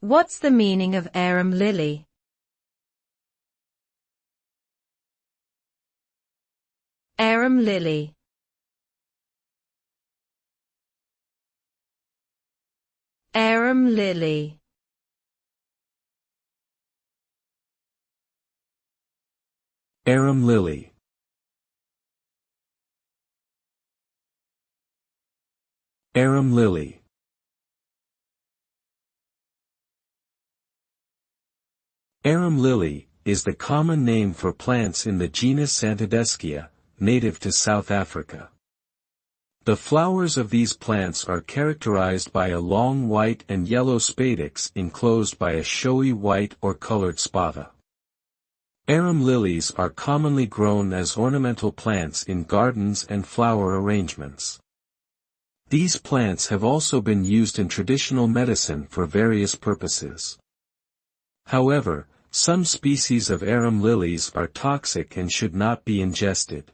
What's the meaning of arum lily? Arum lily. Arum lily. Arum lily. Arum lily. Arum lily is the common name for plants in the genus Santideschia, native to South Africa. The flowers of these plants are characterized by a long white and yellow spadix enclosed by a showy white or colored spatha. Arum lilies are commonly grown as ornamental plants in gardens and flower arrangements. These plants have also been used in traditional medicine for various purposes. However, some species of arum lilies are toxic and should not be ingested.